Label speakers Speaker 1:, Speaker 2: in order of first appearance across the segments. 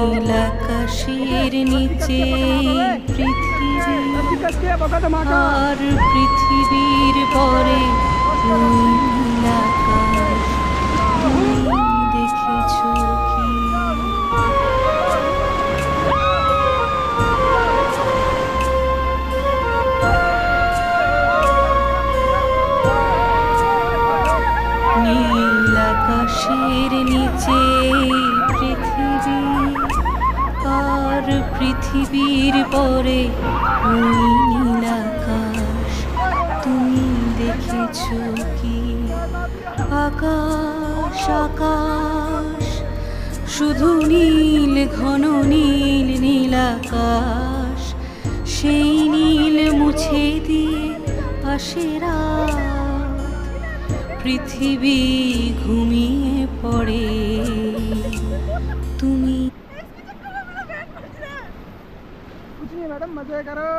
Speaker 1: নীল আকাশের নিচে পৃথিবী, আর পৃথিবীর পরে নীল আকাশ। তুমি দেখেছো কি? নীল আকাশের নিচে পৃথিবী, আর পৃথিবীর পরে ওই নীল আকাশ। তুমি দেখেছো কি? আকাশ আকাশ, শুধু নীল, ঘন নীল, নীল আকাশ। সেই নীল মুছে দিয়ে আসে রাত, পৃথিবী ঘুমিয়ে পড়ে। তুমি
Speaker 2: कुछ नहीं मैडम, मजे करो।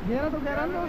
Speaker 2: गहरा तो गहरा ना।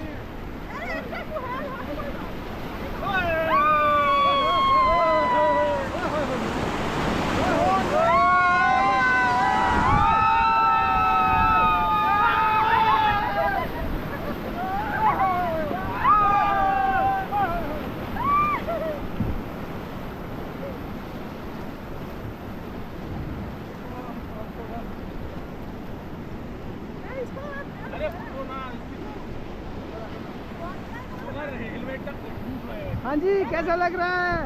Speaker 2: हाँ जी, कैसा लग रहा है?